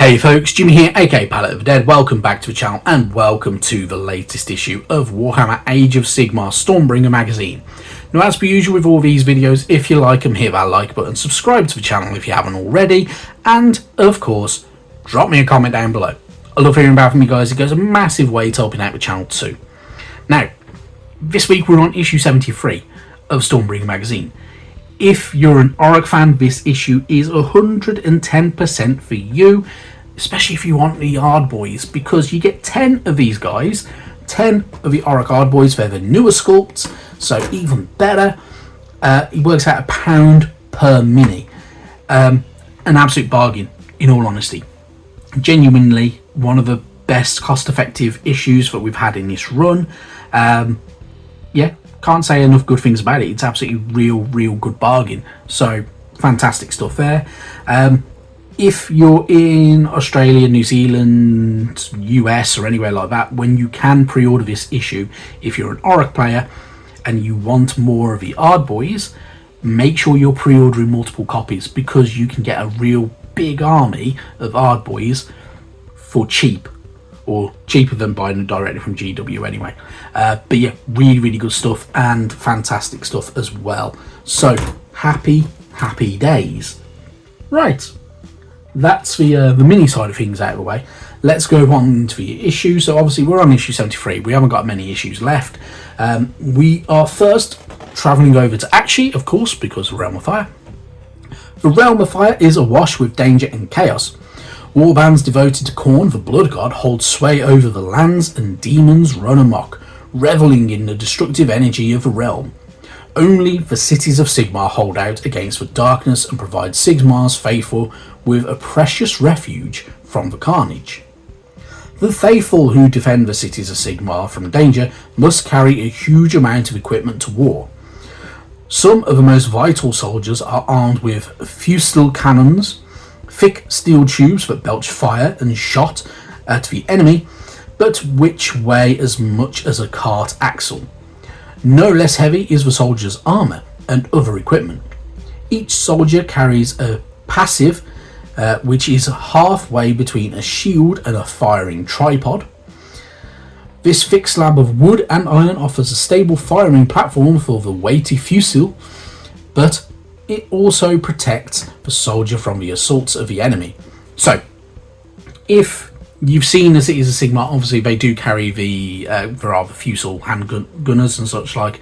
Hey folks, Jimmy here, aka Palette of the Dead. Welcome back to the channel and welcome to the latest issue of Warhammer Age of Sigmar Stormbringer magazine. Now, as per usual with all these videos, if you like them, hit that like button, subscribe to the channel if you haven't already, and of course, drop me a comment down below. I love hearing back from you guys, it goes a massive way to helping out the channel too. Now, this week we're on issue 73 of Stormbringer magazine. If you're an Auric fan, this issue is 110% for you, especially if you want the Ardboys, because you get 10 of these guys, 10 of the Auric Ardboys. They're the newer sculpts, so even better. It works out £1 per mini. An absolute bargain, in all honesty. Genuinely one of the best cost-effective issues that we've had in this run. Yeah, can't say enough good things about it. It's absolutely real good bargain. So fantastic stuff there. If you're in Australia, New Zealand, US or anywhere like that, when you can pre-order this issue, if you're an Auric player and you want more of the Ardboys, make sure you're pre-ordering multiple copies, because you can get a real big army of Ardboys for cheap, or cheaper than buying them directly from GW anyway. But yeah, really good stuff and fantastic stuff as well. So happy days. Right, that's the mini side of things out of the way. Let's go on into the issue. So obviously we're on issue 73. We haven't got many issues left. We are first travelling over to Akshi, of course, because of Realm of Fire. The Realm of Fire is awash with danger and chaos. Warbands devoted to Khorne, the Blood God, hold sway over the lands, and demons run amok, revelling in the destructive energy of the realm. Only the cities of Sigmar hold out against the darkness and provide Sigmar's faithful with a precious refuge from the carnage. The faithful who defend the cities of Sigmar from danger must carry a huge amount of equipment to war. Some of the most vital soldiers are armed with fusel cannons, thick steel tubes that belch fire and shot at the enemy, but which weigh as much as a cart axle. No less heavy is the soldier's armour and other equipment. Each soldier carries a passive, which is halfway between a shield and a firing tripod. This thick slab of wood and iron offers a stable firing platform for the weighty fusel, but it also protects the soldier from the assaults of the enemy. So, if you've seen the Cities of Sigmar, obviously they do carry the there are the fusel handgunners and such like,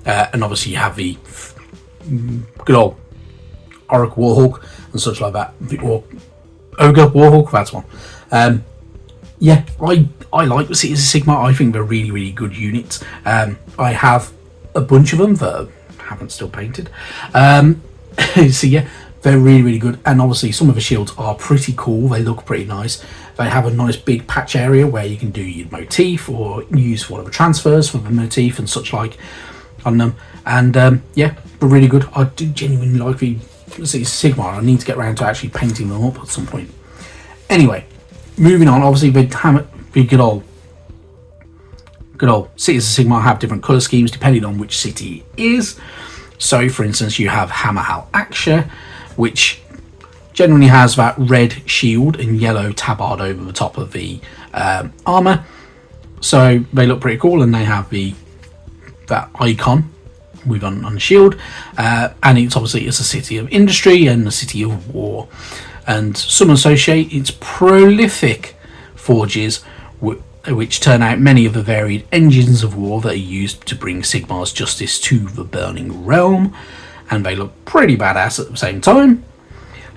and obviously you have the good old Auric Warhawk and such like that, or Ogre Warhawk, that's one. Yeah, I like the Cities of Sigmar. I think they're really good units. I have a bunch of them that haven't still painted. So yeah, they're really good, and obviously some of the shields are pretty cool. They look pretty nice. They have a nice big patch area where you can do your motif or use one of the transfers for the motif and such like on them. And yeah, they're really good. I do genuinely like the Sigmar. I need to get around to actually painting them up at some point. Anyway, moving on. Obviously the good old Cities of Sigmar have different colour schemes depending on which city it is. So for instance, you have Hammerhal Aksha, which generally has that red shield and yellow tabard over the top of the armour. So they look pretty cool, and they have that icon with on the shield, and it's obviously a city of industry and a city of war. And some associate its prolific forges, which turn out many of the varied engines of war that are used to bring Sigmar's justice to the burning realm, and they look pretty badass at the same time.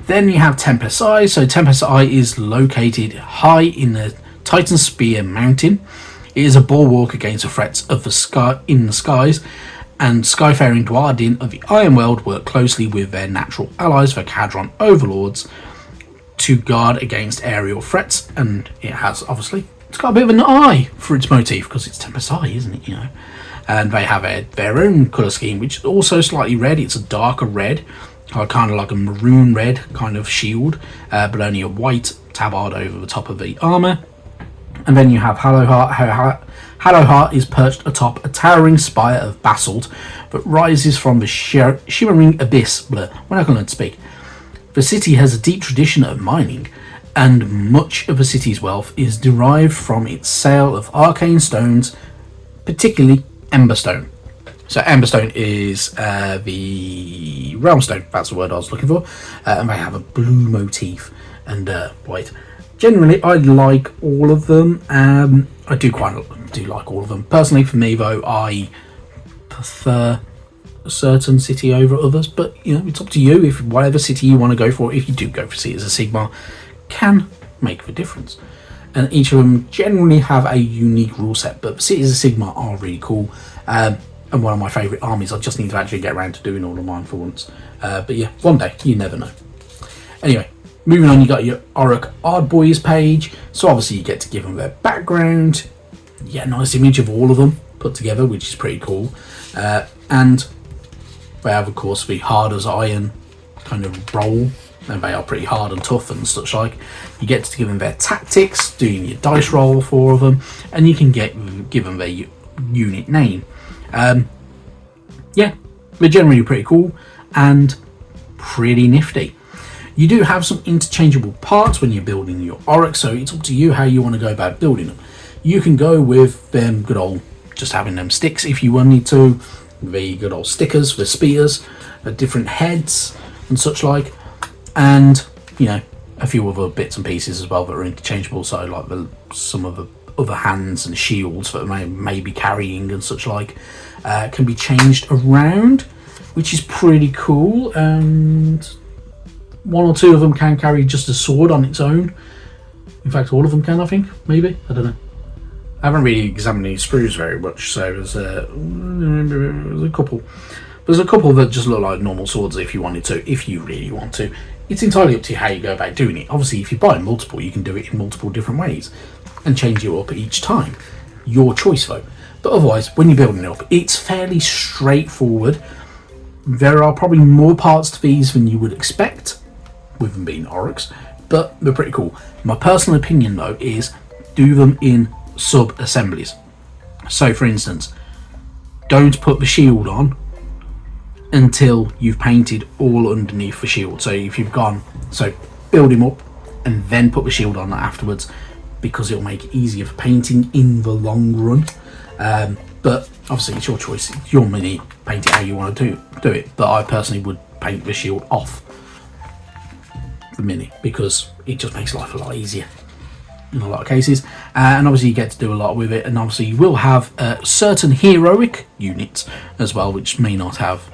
Then you have Tempest Eye. So Tempest Eye is located high in the Titan Spear Mountain. It is a bulwark against the threats of the sky in the skies, and Skyfaring Dwarden of the Iron World work closely with their natural allies, the Cadron Overlords, to guard against aerial threats. And it has obviously, it's got a bit of an eye for its motif because it's Tempest Eye, isn't it? You know, and they have their own colour scheme, which is also slightly red. It's a darker red, kind of like a maroon red kind of shield, but only a white tabard over the top of the armour. And then you have Hallowheart. Hallowheart is perched atop a towering spire of basalt that rises from the shimmering abyss. We're not going to speak. The city has a deep tradition of mining, and much of a city's wealth is derived from its sale of arcane stones, particularly Emberstone. So Emberstone is the realm stone, that's the word I was looking for, and they have a blue motif and white. Generally, I like all of them. I do like all of them. Personally, for me though, I prefer a certain city over others, but you know, it's up to you. If whatever city you want to go for, if you do go for Cities of Sigmar, can make the difference. And each of them generally have a unique rule set, but Cities of Sigmar are really cool. And one of my favourite armies. I just need to actually get around to doing all of mine for once. But yeah, one day, you never know. Anyway, moving on, you got your Ardboys page. So obviously you get to give them their background. You get a nice image of all of them put together, which is pretty cool. And they have, of course, the hard as iron kind of role. And they are pretty hard and tough and such like. You get to give them their tactics, doing your dice roll for them, and you can give them their unit name. Yeah, they're generally pretty cool and pretty nifty. You do have some interchangeable parts when you're building your Oryx, so it's up to you how you want to go about building them. You can go with them good old, just having them sticks if you wanted to, the good old stickers, the spears, the different heads and such like, and you know, a few other bits and pieces as well that are interchangeable, so like some of the other hands and shields that may be carrying and such like can be changed around, which is pretty cool. And one or two of them can carry just a sword on its own. In fact, all of them can, I think, maybe, I don't know. I haven't really examined these sprues very much, so there's a couple. There's a couple that just look like normal swords if you wanted to, if you really want to. It's entirely up to you how you go about doing it. Obviously, if you buy multiple, you can do it in multiple different ways and change it up each time. Your choice though. But otherwise, when you're building it up, it's fairly straightforward. There are probably more parts to these than you would expect, with them being Oryx, but they're pretty cool. My personal opinion though is do them in sub-assemblies. So for instance, don't put the shield on until you've painted all underneath the shield. So if you've build him up and then put the shield on afterwards, because it'll make it easier for painting in the long run. But obviously it's your choice, it's your mini, paint it how you want to do it. But I personally would paint the shield off the mini because it just makes life a lot easier in a lot of cases. And obviously you get to do a lot with it, and obviously you will have certain heroic units as well, which may not have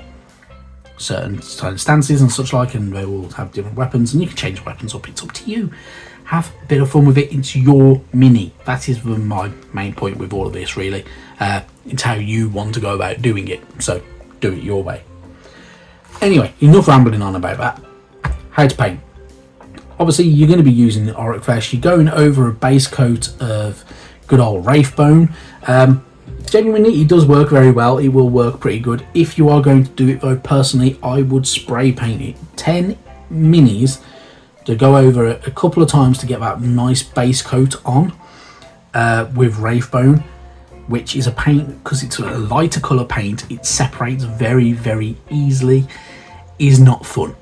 certain stances and such like, and they will have different weapons, and you can change weapons up. It's up to you. Have a bit of fun with it. It's your mini. That is my main point with all of this, really. It's how you want to go about doing it, so do it your way. Anyway, enough rambling on about that. How to paint. Obviously you're going to be using the Auric Flesh. You're going over a base coat of good old Wraithbone. Genuinely, it does work very well. It will work pretty good. If you are going to do it though, personally, I would spray paint it. 10 minis to go over a couple of times to get that nice base coat on with Wraithbone, which is a paint, because it's a lighter colour paint, it separates very, very easily, is not fun.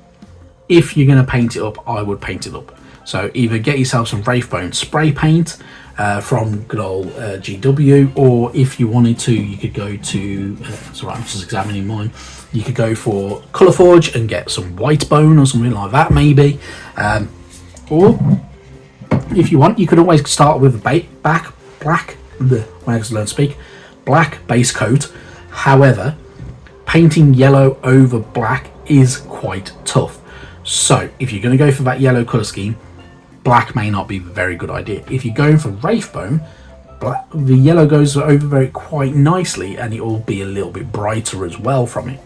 If you're going to paint it up, I would paint it up. So either get yourself some Wraithbone spray paint from good old GW, or if you wanted to, you could go to, sorry, I'm just examining mine, you could go for Colourforge and get some Whitebone or something like that maybe. Or if you want, you could always start with a black base coat. However, painting yellow over black is quite tough. So if you're going to go for that yellow colour scheme, black may not be a very good idea. If you're going for Wraithbone, the yellow goes over very quite nicely, and it will be a little bit brighter as well from it.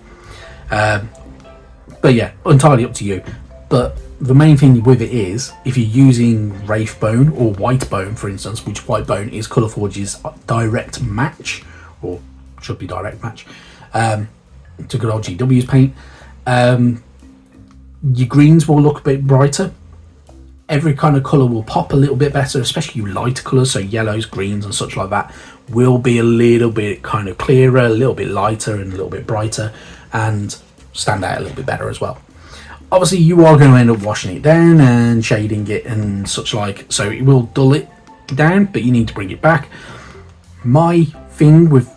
But yeah, entirely up to you. But the main thing with it is, if you're using Wraithbone or Whitebone, for instance, which Whitebone is Colourforge's direct match, or should be direct match, to good old GW's paint, your greens will look a bit brighter. Every kind of colour will pop a little bit better, especially lighter colours, so yellows, greens and such like that will be a little bit kind of clearer, a little bit lighter and a little bit brighter, and stand out a little bit better as well. Obviously you are going to end up washing it down and shading it and such like, so it will dull it down, but you need to bring it back. My thing with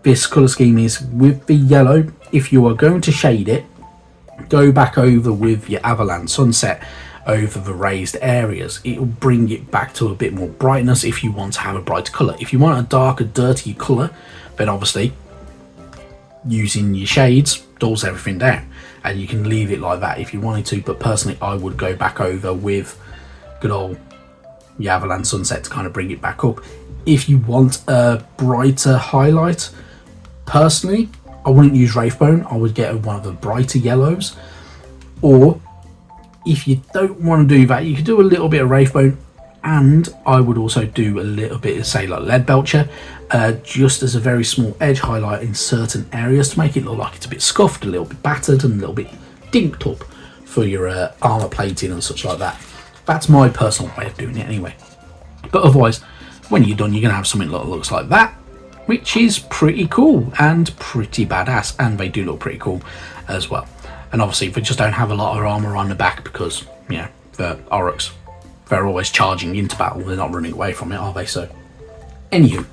this colour scheme is, with the yellow, if you are going to shade it, go back over with your Avalanche Sunset over the raised areas. It will bring it back to a bit more brightness if you want to have a brighter colour. If you want a darker, dirty colour, then obviously using your shades dulls everything down, and you can leave it like that if you wanted to, but personally I would go back over with good old your Avalanche Sunset to kind of bring it back up. If you want a brighter highlight, personally I wouldn't use Wraithbone, I would get one of the brighter yellows. Or if you don't want to do that, you could do a little bit of Wraithbone, and I would also do a little bit of, say, like Leadbelcher, just as a very small edge highlight in certain areas to make it look like it's a bit scuffed, a little bit battered, and a little bit dinked up for your armor plating and such like that. That's my personal way of doing it anyway. But otherwise, when you're done, you're going to have something that looks like that, which is pretty cool and pretty badass, and they do look pretty cool as well. And obviously they just don't have a lot of armor on the back because, you know, the Aurochs, they're always charging into battle, they're not running away from it, are they? So anywho,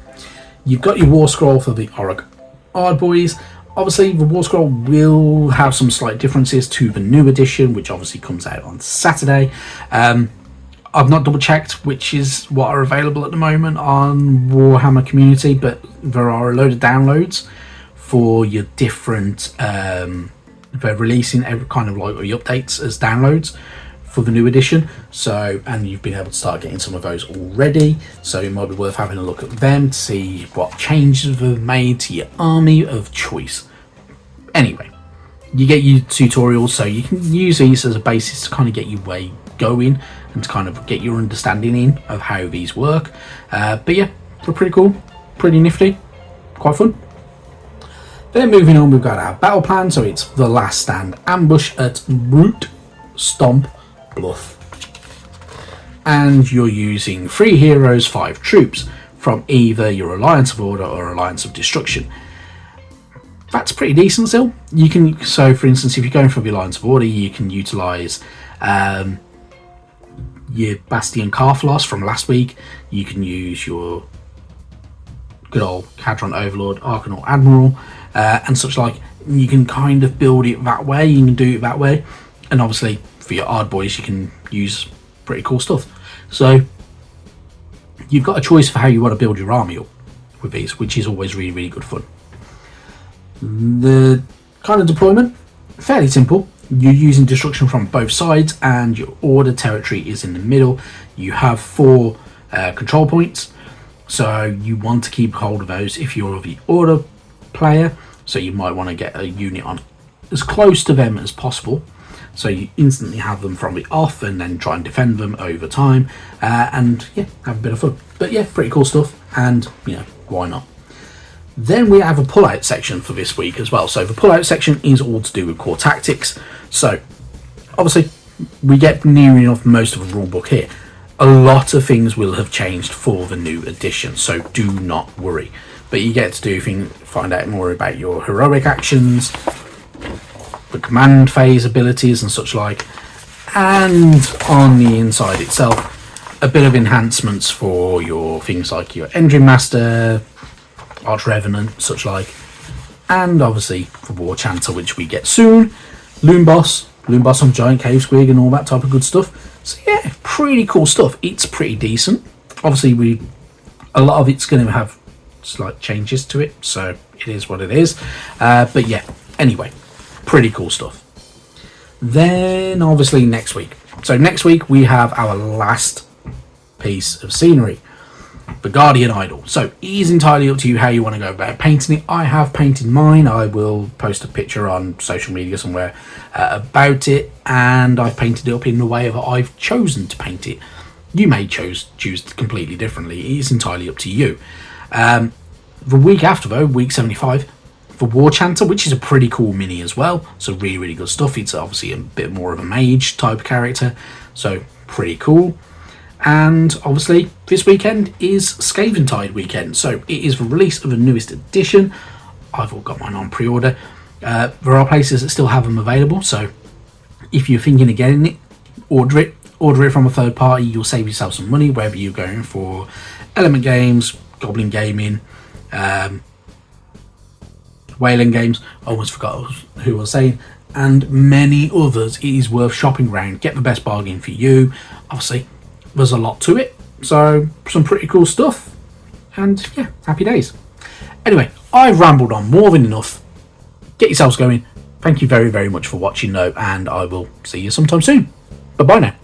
you've got your War Scroll for the Oroch Ardboys. Obviously the War Scroll will have some slight differences to the new edition, which obviously comes out on Saturday. I've not double checked which is what are available at the moment on Warhammer Community, but there are a load of downloads for your different, they're releasing every kind of like updates as downloads for the new edition. So, and you've been able to start getting some of those already, so it might be worth having a look at them to see what changes they've made to your army of choice. Anyway, you get your tutorials, so you can use these as a basis to kind of get your way going and to kind of get your understanding in of how these work. But yeah, they're pretty cool, pretty nifty, quite fun. Then moving on, we've got our battle plan. So it's the Last Stand ambush at Root Stomp Bluff, and you're using 3 heroes, 5 troops from either your Alliance of Order or Alliance of Destruction. That's pretty decent still. You can, so for instance, if you're going for the Alliance of Order, you can utilize your Bastion Carphalos from last week. You can use your good old Cadron Overlord, Arcanaut Admiral, and such like. You can kind of build it that way, you can do it that way, and obviously for your Ardboys you can use pretty cool stuff. So you've got a choice for how you want to build your army up with these, which is always really, really good fun. The kind of deployment, fairly simple. You're using destruction from both sides, and your order territory is in the middle. You have 4 control points, so you want to keep hold of those if you're the order player. So you might want to get a unit on as close to them as possible, so you instantly have them from the off and then try and defend them over time, and yeah, have a bit of fun. But yeah, pretty cool stuff, and you know, why not. Then we have a pull-out section for this week as well. So the pull-out section is all to do with core tactics. So obviously we get near enough most of the rule book here. A lot of things will have changed for the new edition, so do not worry. But you get to do things, find out more about your heroic actions, the command phase abilities and such like, and on the inside itself, a bit of enhancements for your things like your Engine Master, Arch Revenant, such like, and obviously for War Chanter, which we get soon, Loon Boss on Giant Cave Squig and all that type of good stuff. So yeah, pretty cool stuff. It's pretty decent. Obviously a lot of it's going to have slight changes to it, so it is what it is. But yeah, anyway, pretty cool stuff. Then obviously next week. So next week we have our last piece of scenery, the Guardian Idol. So it is entirely up to you how you want to go about painting it. I have painted mine. I will post a picture on social media somewhere about it, and I've painted it up in the way that I've chosen to paint it. You may choose completely differently. It is entirely up to you. The week after though, week 75, the War Chanter, which is a pretty cool mini as well, so really, really good stuff. It's obviously a bit more of a mage type character, so pretty cool. And obviously this weekend is Scaventide weekend, so it is the release of the newest edition. I've all got mine on pre-order. There are places that still have them available, so if you're thinking of getting it, order it from a third party. You'll save yourself some money, whether you're going for Element Games, Goblin Gaming, Wayland Games, I almost forgot who I was saying, and many others. It is worth shopping around. Get the best bargain for you. Obviously, there's a lot to it, so some pretty cool stuff. And yeah, happy days. Anyway, I've rambled on more than enough. Get yourselves going. Thank you very, very much for watching though, and I will see you sometime soon. Bye bye now.